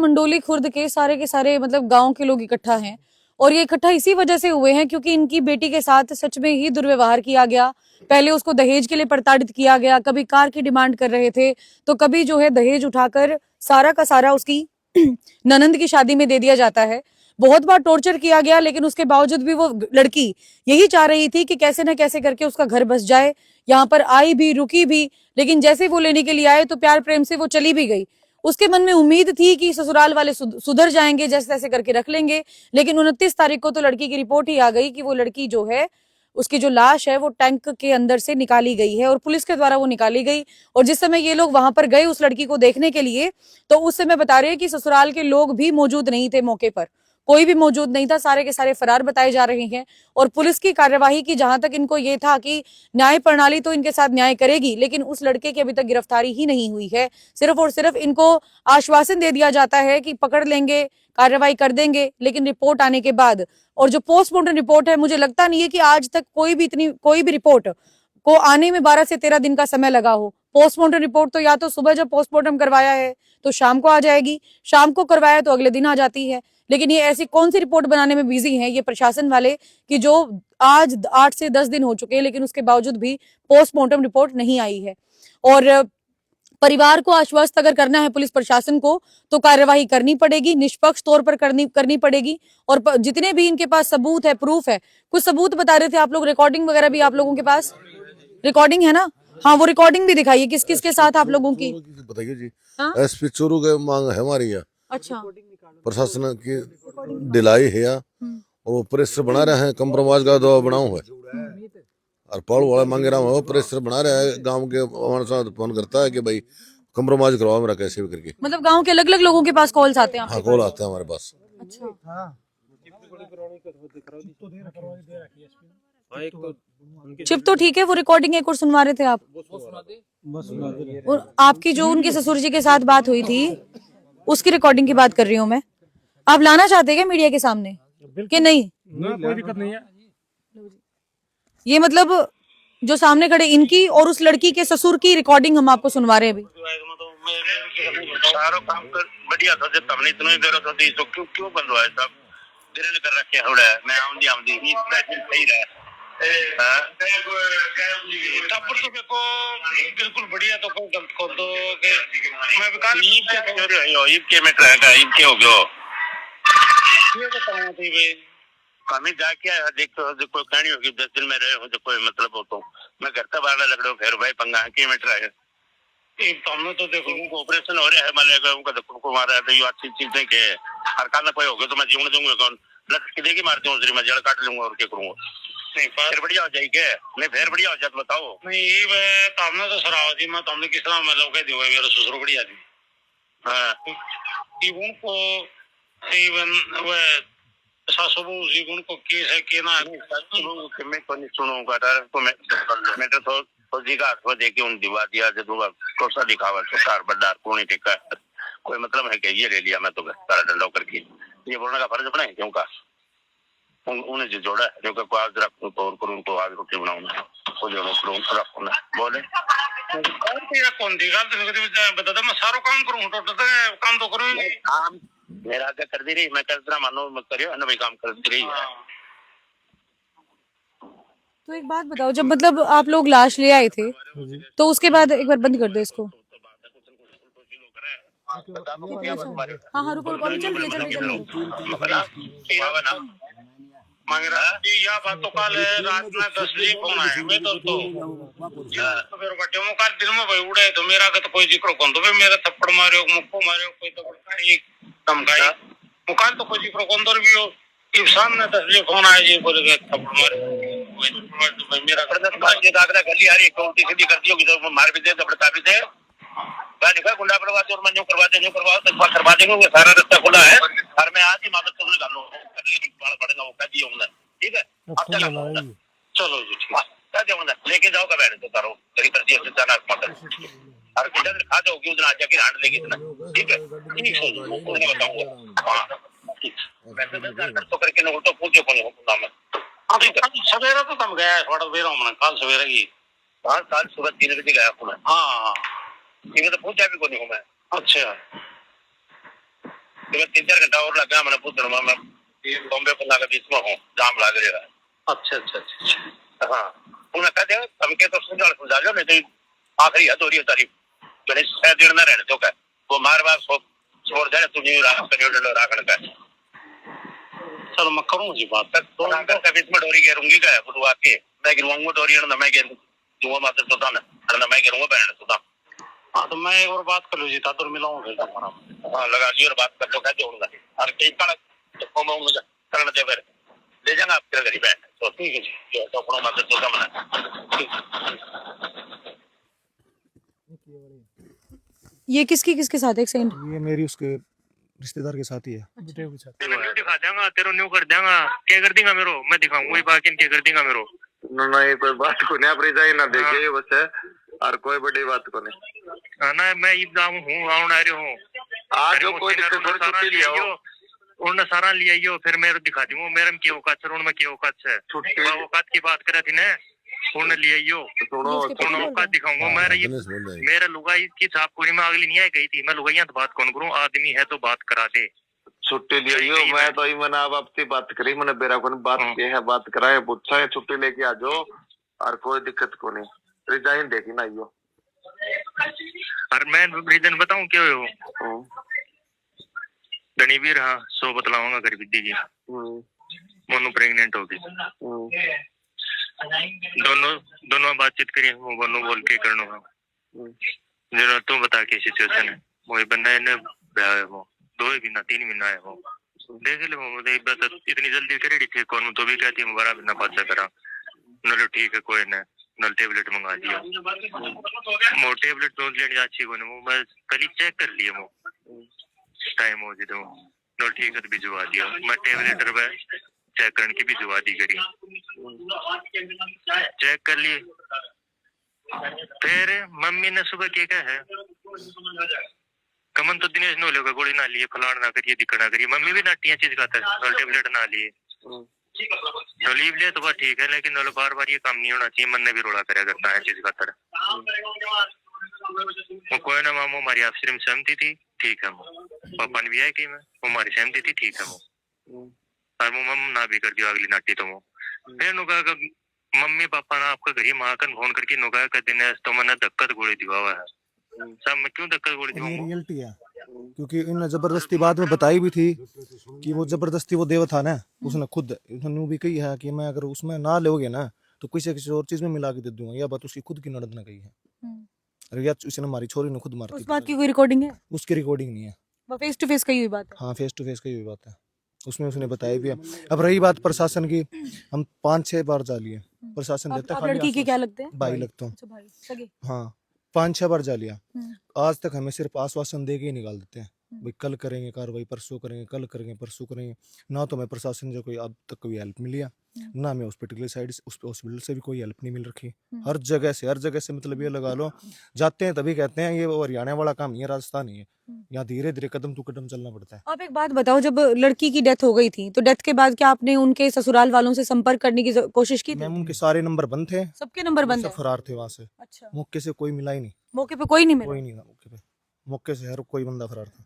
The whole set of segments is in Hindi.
मंडोली खुर्द के सारे मतलब गांव के लोग इकट्ठा हैं और ये इकट्ठा इसी वजह से हुए हैं क्योंकि इनकी बेटी के साथ सच में ही दुर्व्यवहार किया गया। पहले उसको दहेज के लिए प्रताड़ित किया गया, कभी कार की डिमांड कर रहे थे तो कभी जो है दहेज उठाकर सारा का सारा उसकी ननंद की शादी में दे दिया जाता है। बहुत बार टॉर्चर किया गया लेकिन उसके बावजूद भी वो लड़की यही चाह रही थी कि कैसे ना कैसे करके उसका घर बस जाए। यहाँ पर आई भी, रुकी भी, लेकिन जैसे वो लेने के लिए आए तो प्यार प्रेम से वो चली भी गई। उसके मन में उम्मीद थी कि ससुराल वाले सुधर जाएंगे, जैसे तैसे करके रख लेंगे। लेकिन 29 तारीख को तो लड़की की रिपोर्ट ही आ गई कि वो लड़की जो है, उसकी जो लाश है वो टैंक के अंदर से निकाली गई है और पुलिस के द्वारा वो निकाली गई। और जिस समय ये लोग वहां पर गए उस लड़की को देखने के लिए तो उस समय बता रहे हैं कि ससुराल के लोग भी मौजूद नहीं थे, मौके पर कोई भी मौजूद नहीं था, सारे के सारे फरार बताए जा रहे हैं। और पुलिस की कार्यवाही की जहां तक इनको ये था कि न्याय प्रणाली तो इनके साथ न्याय करेगी, लेकिन उस लड़के की अभी तक गिरफ्तारी ही नहीं हुई है। सिर्फ और सिर्फ इनको आश्वासन दे दिया जाता है कि पकड़ लेंगे, कार्रवाई कर देंगे, लेकिन रिपोर्ट आने के बाद और जो पोस्टमार्टम रिपोर्ट है, मुझे लगता नहीं है कि आज तक कोई भी रिपोर्ट को आने में 12 से 13 दिन का समय लगा हो। पोस्टमार्टम रिपोर्ट तो या तो सुबह जब पोस्टमार्टम करवाया है तो शाम को आ जाएगी, शाम को करवाया तो अगले दिन आ जाती है। लेकिन ये ऐसी कौन सी रिपोर्ट बनाने में बिजी हैं ये प्रशासन वाले कि जो आज 8 से 10 दिन हो चुके हैं लेकिन उसके बावजूद भी पोस्टमार्टम रिपोर्ट नहीं आई है। और परिवार को आश्वस्त अगर करना है पुलिस प्रशासन को तो कार्यवाही करनी पड़ेगी, निष्पक्ष तौर पर करनी पड़ेगी। और जितने भी इनके पास सबूत है, प्रूफ है, कुछ सबूत बता रहे थे आप लोग, रिकॉर्डिंग वगैरह भी आप लोगों के पास रिकॉर्डिंग है ना? हाँ, वो रिकॉर्डिंग भी दिखाइए किस किस के साथ आप लोगों की। बताइए जी। हाँ? एसपी चोरू के मांग है हमारी यहाँ। अच्छा, प्रशासन की ढिलाई है यहाँ और वो प्रेशर बना रहे हैं, कंप्रोमाइज का दबाव बनाऊ है और पाड़ वाला मांगे रहा है, प्रेशर बना रहे हैं। गांव के साथ फोन करता है कि भाई कंप्रोमाइज करवाओ मेरा कैसे भी करके। मतलब गांव के अलग अलग लोगों के पास कॉल्स आते हैं हाँ, कॉल आते हैं हमारे पास। अच्छा, चिप तो ठीक है, वो रिकॉर्डिंग एक और सुनवा रहे थे आप। और आपकी जो उनके ससुर जी के साथ बात हुई थी उसकी रिकॉर्डिंग की बात कर रही हूँ मैं। आप लाना चाहते हैं क्या मीडिया के सामने कि नहीं? कोई दिक्कत नहीं है। ये मतलब जो सामने खड़े इनकी और उस लड़की के ससुर की रिकॉर्डिंग हम आपको सुनवा रहे हैं अभी। सारा काम कर बढ़िया था, जब हमने इतना ही देर था तो क्यों बंद हुआ है सब देर ने कर रखे हैं। मैं आमदी सही रहा तब तो देखो बिल्कुल बढ़िया, तो कोई गलत कर दो कि मैं विकास ईद के में रहेगा, ईद के हो गयो ये बताऊं थी भाई हमें जाके देखो जो कोई कहानी होगी 10 दिन में रहे हो जो कोई मतलब हो तो मैं घर तक बाहर लग रहा हूँ फिर भाई पंगा के मीटर है तो हमने तो देखो ऑपरेशन हो रहा है मालेगा उनका धक्का को मारा है तो ये अच्छी चीजें के हर काल कोई हो गया तो मैं जीवन दूंगा कौन लट देगी मारती हूँ मैं जड़ काट लूंगा और क्या करूंगा। नहीं फिर बढ़िया हो जाएगी, नहीं फिर बढ़िया हो जाए तो बताओ। नहीं ये तो हमने तो सराव जी मैं तुमने किस तरह मतलब कह दिया मेरा ससुर बढ़िया थी। हाँ इवन को इवन वह सासुबू जीवन को केस है कि ना मैं तो नहीं सुनूंगा तो मैं तो दिखा तो देखिए उन दिवा दिया जब कोसा दिखावा तो कार बड्डार कोनी टिका कोई मतलब है कि ये ले लिया मैं तो सारा डंडा करके ये बोलने का फर्ज अपना है क्यों का उन्हें जो जोड़ा है जो को आज रखूं तो और उनको आज रोटी बनाऊंगा वो जो रखूंगा बोले कौन दी गल बता मैं सारा काम करूँ तो काम तो करूँ काम मेरा आगे कर दी रही मैं कर मानो मत करियो ना भाई काम कर दी रही है। तो एक बात बताओ, जब मतलब आप लोग लाश ले आए थे तो उसके बाद एक बार बंद कर दो इसको। हाँ हाँ रुको रुको, चल रही है मांग रहा है या बात तो कल रात में 10 बजे फोन आया मैं तो फिर बच्चे मुकाल दिन में भाई उड़े तो मेरा का तो कोई जिक्र कौन तो मेरा थप्पड़ मारो मुक्को मारो कोई तो एक धमकाई मुकाल तो कोई जिक्र कौन तो भी हो इस सामने 10 बजे फोन आया जी बोले गए थप्पड़ मारो मेरा ये दागरा गली आ रही है कौन सीधी कर दी होगी तो मार भी दे थप्पड़ भी दे गाड़ी गुंडा करवा दे और मैं न्यू करवा दे करवा देंगे सारा रास्ता खुला है और मैं आज ही मदद करने कर लूँ पड़ेगा वो कह दिया उन्हें ठीक है आप चलो जी ठीक है कह दिया लेके जाओ का बैठ तो करो तेरी तरजीह से जाना मदद और किधर खा जाओगी उधर आज जाके हांड लेगी इतना ठीक है ठीक है मैं बताऊंगा हाँ ठीक वैसे तो करके ना तो पूछो कौन होगा मैं हाँ सवेरा तो तुम गया थोड़ा देर हमने कल सवेरा की हाँ कल सुबह 3 बजे गया हूँ मैं हाँ ठीक है तो पूछा भी कौन हूँ मैं अच्छा तो मैं 3-4 घंटा और लगा मैंने पूछ रहा मैं बॉम्बे को लगा बीच में हूँ जाम लग जाएगा। अच्छा अच्छा अच्छा हाँ उन्हें कह दिया हमके तो समझा जो नहीं तो आखिरी है दोरी तारीफ गणेश दिन न रहने तो क्या वो मार बार छोड़ दे तुझे राखण का चलो मैं करूँ जी बात तक बीच में डोरी गिरूंगी क्या बुलवा के मैं गिरवाऊंगा डोरी ना मैं गिरूंगा मात्र तो था ना मैं गिरूंगा बहन तो था। हाँ तो मैं एक और बात कर लीजिए था तो मिलाऊंगा फिर हाँ लगा ली और बात कर लो क्या जोड़ूंगा और कई करना चाहिए फिर ले जाना आपके घर बैठ तो ठीक है जी तो अपना मात्र तो था ये किसके साथ है? एक सेकंड। ये मेरी उसके रिश्तेदार के साथ ही है। न्यू दिखा देगा तेरे न्यू कर देगा क्या कर देगा मेरे मैं दिखाऊंगा ये बाकी क्या कर देगा मेरे नहीं कोई बात को नहीं अपनी जाए ना देखे बस है और कोई बड़ी बात को नहीं ना मैं इब्दाम हूँ आउन आ रही हूँ आज जो कोई छुट्टी लिया हो उन्होंने सारा लिया यो फिर मेरे दिखा दूंगा मेरे में क्या औकात है उनमें क्या औकात है छुट्टी औकात की बात करे थी ना उन्होंने लिया यो सुनो औकात दिखाऊंगा मेरा लुगाई की छाप पूरी में अगली नहीं आई गई थी मैं लुगाइया तो बात कौन करूँ आदमी है तो बात करा दे छुट्टी लिया यो मैं तो मैंने अब आपसे बात करी मैंने बेरा को बात की है बात कराए पूछा है छुट्टी लेके आ जाओ और कोई दिक्कत को नहीं रिजाइन देखी ना यो और मैं रीजन बताऊं क्यों हो धनीवीर हाँ 100 बतलाऊंगा घर विद्या जी मोनू प्रेग्नेंट होगी दोनों बातचीत करी दोनों बोल के करना जो तू बता के सिचुएशन है वही बंदा ने ब्याह है वो 2 महीना 3 महीना है वो देख ले वो इतनी जल्दी करेगी थे कौन तो भी कहती है बड़ा बिना पाचा करा नलो ठीक है कोई ना नल टेबलेट मंगा दिया वो टेबलेट तो लेनी अच्छी को वो मैं कल चेक कर लिया वो टाइम हो तो नल ठीक है तो भिजवा दिया मैं टेबलेट चेक करने की भिजवा दी करी चेक कर लिए फिर मम्मी ने सुबह क्या कहा है कमन तो दिनेश नो लोग गोली ना लिए फलान ना करिए दिक्कत ना करिए मम्मी भी नाटिया चीज खाता है टेबलेट ना लिए तो लीव ले तो ठीक है लेकिन बार बार ये काम नहीं होना चाहिए मन ने भी रोड़ा करे करना है चीज का तरह वो कोई ना मामू हमारी आपसे सहमति थी ठीक है पापा ने भी आई कि मैं हमारी सहमति थी ठीक है वो और वो मम ना भी कर दिया अगली नाटी तो वो फिर नुका मम्मी पापा ना आपका घर माँ कन फोन करके नुका कर दिनेश तो मैंने धक्कत गोली दिवा हुआ है सब मैं क्यों धक्कत गोली दिवा रियलिटी है क्योंकि इन्होंने जबरदस्ती बाद में बताई भी थी कि वो जबरदस्ती वो देव था ना उसने खुद उन्होंने भी कही है कि मैं अगर उसमें ना लोगे ना तो किसी और चीज में मिला के दे दूंगा या बात उसकी खुद की नड़द ने कही है या उसने हमारी छोरी ने खुद मार उस बात की कोई रिकॉर्डिंग है? उसकी रिकॉर्डिंग नहीं है वो फेस टू फेस कही हुई बात है। हाँ फेस टू फेस कही हुई बात है उसमें उसने बताया भी है। अब रही बात प्रशासन की हम 5-6 बार जा लिए प्रशासन देता आप लड़की के क्या लगते हैं? भाई लगता हूँ। अच्छा भाई सगे। हाँ 5-6 बार जा लिया आज तक हमें सिर्फ आश्वासन दे के ही निकाल देते हैं भाई कल करेंगे कार्रवाई परसों करेंगे कल करेंगे परसों करेंगे ना तो मैं प्रशासन से कोई अब तक कोई हेल्प मिली है ना मैं उस पर्टिकुलर साइड से उस हॉस्पिटल से भी कोई हेल्प नहीं मिल रखी हर जगह से मतलब ये लगा लो जाते हैं तभी कहते हैं ये वो हरियाणा वाला काम ही है राजस्थान ही है यहाँ धीरे धीरे कदम टू कदम चलना पड़ता है। आप एक बात बताओ जब लड़की की डेथ हो गई थी तो डेथ के बाद क्या आपने उनके ससुराल वालों से संपर्क करने की कोशिश की थी? मैम उनके सारे नंबर बंद थे सबके नंबर बंद सब फरार थे वहाँ से। अच्छा मौके से कोई मिला ही नहीं मौके पे कोई नहीं मिला? कोई नहीं था मौके पे मौके से हर कोई बंदा फरार था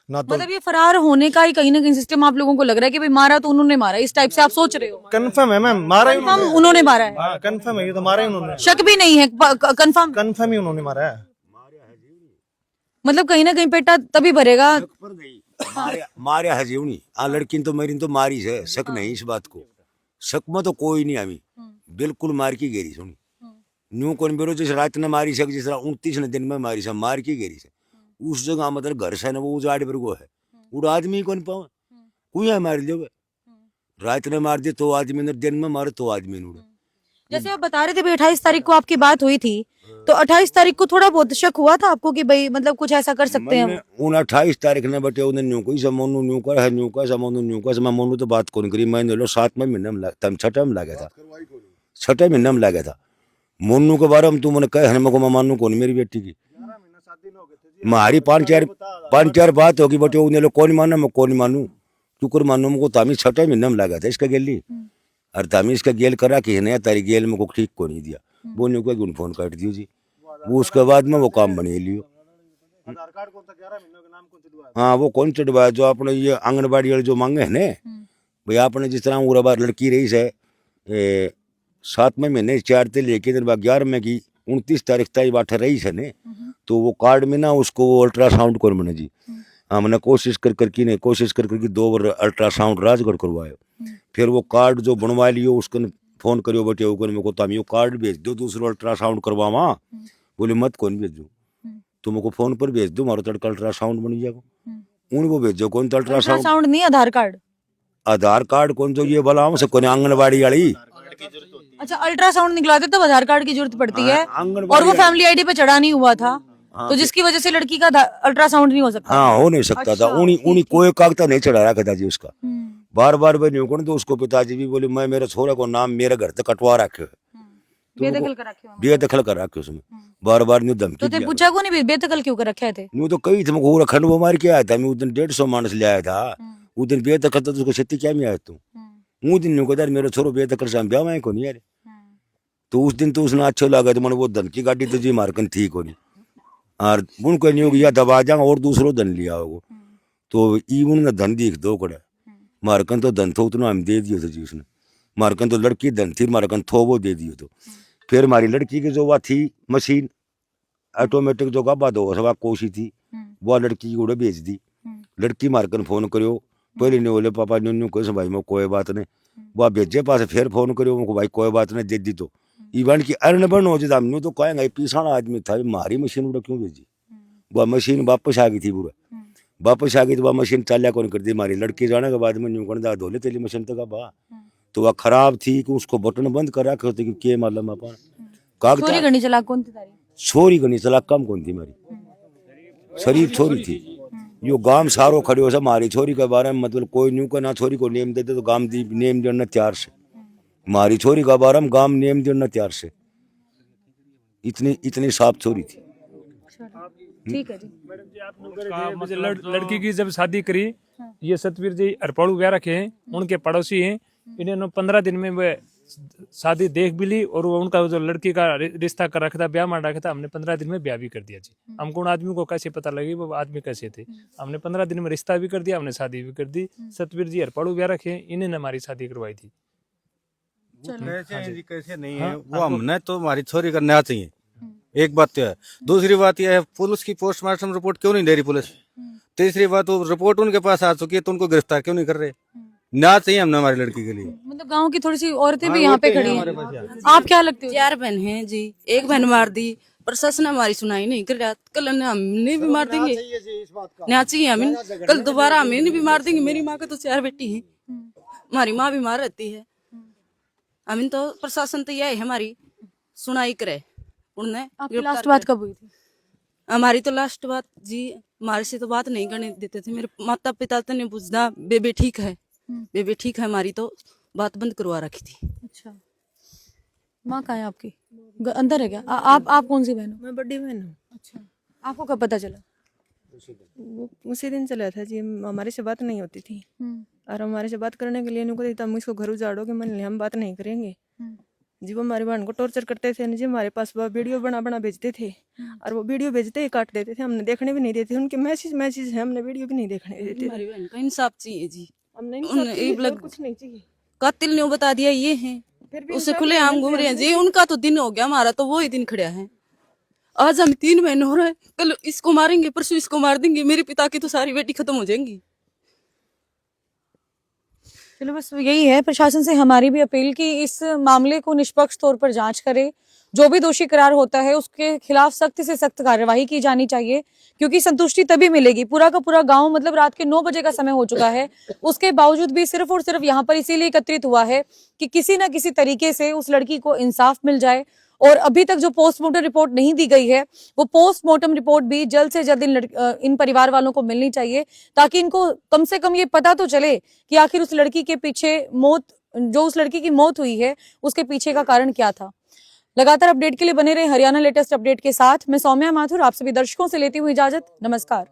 ना तो मतलब ये फरार होने का ही कहीं ना कहीं सिस्टम आप लोगों को लग रहा है कि भाई मारा तो उन्होंने मारा इस टाइप से आप सोच रहे हो? कंफर्म है मैम मारा ही कंफर्म उन्होंने मारा है? हाँ कंफर्म है ये तो मारा ही उन्होंने शक भी नहीं है कंफर्म ही उन्होंने मारा है मतलब कहीं ना कहीं पेटा तभी भरेगा। मारे हजीवनी आ लड़की तो मेरी तो मारी है शक नहीं इस बात को शक में तो कोई नहीं हमी बिल्कुल मार की गेरी सुनी न्यू कौन बेरो जिस रात ने मारी सक जिस 29 ने दिन में मारी से मार की गेरी से उस जगह मतलब घर से ना वो उजाड़ पर वो है वो आदमी कौन पाओ कोई है मार लियो रात ने मार दे तो आदमी ने दिन में मारे तो आदमी ने जैसे आप बता रहे थे 28 तारीख को आपकी बात हुई थी तो 28 तारीख को थोड़ा बहुत शक हुआ था आपको कि भाई मतलब कुछ ऐसा कर सकते हैं? उन 28 तारीख ने बटे उन्हें न्यू कोई समोनु न्यू का है न्यू का समोनु न्यू का मैं मोनू तो बात कौन करी मैंने लो 7 महीने में लगता 6 में लगा था 6 महीने में लगा था मोनू के बारे में तू मैंने कहे हमको मैं मानू कौन मेरी बेटी की हमारी 5-4 बात होगी बटे उन्हें लोग कौन माना मैं कौन मानू तू कर मानू मुझको तामी 6 महीने में लगा था इसका गेली और तामी इसका गेल करा कि नहीं तारी गेल में को ठीक को नहीं दिया वो नहीं कोई फोन काट दियो जी वो उसके बाद में वो काम बने लियो आधार कार्ड कौन सा 11 महीनों के नाम कौन चढ़वाया? हाँ वो कौन चढ़वाया? जो आपने ये आंगनबाड़ी वाले जो मांगे है ने भाई, आपने जिस तरह उरा बार लड़की रही है 7वें महीने 4 से लेके 11वें की 29 तारीख तक बात रही है ने, तो वो कार्ड में ना उसको वो अल्ट्रासाउंड कर मैंने जी हमने कोशिश कर करके 2 बार अल्ट्रासाउंड राजगढ़ करवाए। फिर वो कार्ड जो बनवा लियो उसको फोन करियो बेटे ऊपर मेरे को तुम यो कार्ड भेज दो दूसरा अल्ट्रासाउंड करवावा। बोले मत कौन भेजो, तुम मेरे को फोन पर भेज दो, मारो तड़का अल्ट्रासाउंड बन जाएगा। उन वो भेजो कौन तो अल्ट्रासाउंड नहीं, आधार कार्ड कौन जो ये बोला हमसे कौन आंगनबाड़ी वाली। अच्छा, अल्ट्रासाउंड निकलाते तब आधार कार्ड की जरूरत पड़ती है, आंगनबाड़ी और वो फैमिली आईडी पे चढ़ा नहीं हुआ था, तो जिसकी वजह से लड़की का अल्ट्रासाउंड नहीं हो सकता। हाँ हो नहीं सकता था। उन्हीं कोई कागज नहीं चढ़ाया था जी उसका। बार बार बनी कौन तो उसको पिताजी भी बोले मैं मेरे छोरे को नाम मेरे घर तक कटवा रखे बेदखल कर रखे हो? बेदखल कर रखे उसमें बार बार न्यू धमकी तो ते दिया। पूछा को नहीं बेदखल क्यों कर रखे थे? न्यू तो कई थे मैं रखंड वो मार के आया था। मैं उस दिन 150 मानस ले आया था। उस दिन बेदखल तो उसको क्षति क्या में आया तू उस दिन न्यू कहता मेरे छोरो बेदखल से हम ब्याह में को नहीं यार। तो उस दिन तो उसने अच्छा लगा तो मैंने वो धन की गाड़ी तो जी मारकन ठीक होनी और उनको नहीं होगी या दबा जाऊंगा और दूसरो धन लिया होगा। तो ई उन्होंने धन दिख दो कड़े मारकन तो धन थो उतना हम दे दियो था जी उसने। मारकन तो लड़की धन थी, मारकन थो वो दे दियो। तो फिर हमारी लड़की की जो वह थी मशीन ऑटोमेटिक जो गाबा दो सवा कोशी थी वो लड़की की उड़े भेज दी। लड़की मारकन फोन करियो पहले नहीं बोले पापा न्यू कैसे भाई मैं कोई बात नहीं वह भेजे पास फिर फोन करियो मुझको भाई कोई बात नहीं दे दी। तो इवन की अर्ण बन हो जाता हम तो कहेंगे पीछाना आदमी था मारी मशीन उड़ा क्यों भेजी। वह मशीन वापस आ गई थी पूरा वापस आ गई तो वह मशीन चालिया कौन कर दी। हमारी लड़की जाने के बाद में न्यू कर धोले तेली मशीन तक बा तो वह खराब थी कि उसको बटन बंद कर रखे होते कि के मालूम अपन कागज छोरी घनी चलाक कौन थी तारी? छोरी गनी चला कम कौन थी हमारी शरीफ छोरी थी। यो गांव सारो खड़े हो सब हमारी छोरी के बारे में मतलब कोई न्यू का ना छोरी को नेम देते तो गांव दी नेम देना तैयार से। हमारी छोरी का बारे में गांव नेम देना तैयार से। इतनी साफ छोरी थी। ठीक है जी। मुझे लड़की की जब शादी करी ये सतवीर जी अरपाड़ू ब्याह रखे हैं उनके पड़ोसी हैं। इन्होंने 15 दिन में वे शादी देख भी ली और वो उनका जो लड़की का रिश्ता कर रखा था ब्याह मान रखा था। हमने 15 दिन में ब्याह भी कर दिया जी। हमको उन आदमी को कैसे पता लगी वो आदमी कैसे थे। हमने 15 दिन में रिश्ता भी कर दिया, हमने शादी भी कर दी। सतवीर जी अरपाड़ू ब्याह रखे इन्होंने हमारी शादी करवाई थी। कैसे नहीं है वो हमने तो हमारी छोरी करना चाहिए। एक बात तो है। दूसरी बात यह है पुलिस की पोस्टमार्टम रिपोर्ट क्यों नहीं दे रही पुलिस। तीसरी बात वो रिपोर्ट उनके पास आ चुकी है तो उनको गिरफ्तार क्यों नहीं कर रहे। ना चाहिए हमने हमारी लड़की के लिए। मतलब गांव की थोड़ी सी औरतें भी यहाँ पे खड़ी हैं। आप क्या लगते हो? 4 बहन हैं जी, एक बहन मार दी, प्रशासन हमारी सुनाई नहीं कर रहा। कल हमने भी मार देंगे, ना चाहिए हमें। कल दोबारा हमें भी मार देंगे। मेरी माँ के तो 4 बेटी हैं, हमारी माँ बीमार रहती है। हमें तो प्रशासन तो यह है हमारी सुनाई करे। उन्हें आपकी लास्ट बात कब हुई थी? हमारी तो लास्ट बात जी हमारे से तो बात नहीं करने देते थे। मेरे माता पिता तो नहीं पूछना बेबे ठीक है, बेबे ठीक है। हमारी तो बात बंद करवा रखी थी। अच्छा, माँ कहाँ है आपकी? अंदर है क्या? आप कौन सी बहन हो? मैं बड़ी बहन हूँ। अच्छा, आपको कब पता चला? उसी दिन चला था जी। हमारे से बात नहीं होती थी और हमारे से बात करने के लिए नहीं कहते तुम इसको घर उजाड़ोगे। मैंने हम बात नहीं करेंगे जी। वो हमारी बहन को टॉर्चर करते थे जी। हमारे पास वो वीडियो बना भेजते थे और वो वीडियो भेजते ही काट देते थे। हमने देखने भी नहीं देते। उनके मैसेज है, हमने वीडियो भी नहीं देखने देते। हमारी बहन का इंसाफ चाहिए जी। हमने कुछ नहीं चाहिए। कातिल ने बता दिया ये है, उसे खुले आम घूम रहे हैं जी। उनका तो दिन हो गया, हमारा तो वो ही दिन खड़ा है। आज हम 3 बहन हो रहे हैं, कल इसको मारेंगे, परसों इसको मार देंगे। मेरे पिता की तो सारी बेटी खत्म हो जाएंगी। चलो बस यही है प्रशासन से हमारी भी अपील कि इस मामले को निष्पक्ष तौर पर जांच करे। जो भी दोषी करार होता है उसके खिलाफ सख्त से सख्त कार्यवाही की जानी चाहिए, क्योंकि संतुष्टि तभी मिलेगी। पूरा का पूरा गांव मतलब रात के 9 बजे का समय हो चुका है, उसके बावजूद भी सिर्फ और सिर्फ यहाँ पर इसीलिए एकत्रित हुआ है कि किसी न किसी तरीके से उस लड़की को इंसाफ मिल जाए। और अभी तक जो पोस्टमार्टम रिपोर्ट नहीं दी गई है वो पोस्टमार्टम रिपोर्ट भी जल्द से जल्द इन परिवार वालों को मिलनी चाहिए, ताकि इनको कम से कम ये पता तो चले कि आखिर उस लड़की के पीछे उस लड़की की मौत हुई है उसके पीछे का कारण क्या था। लगातार अपडेट के लिए बने रहे हरियाणा लेटेस्ट अपडेट के साथ। मैं सौम्या माथुर आप सभी दर्शकों से लेती हूँ इजाजत। नमस्कार।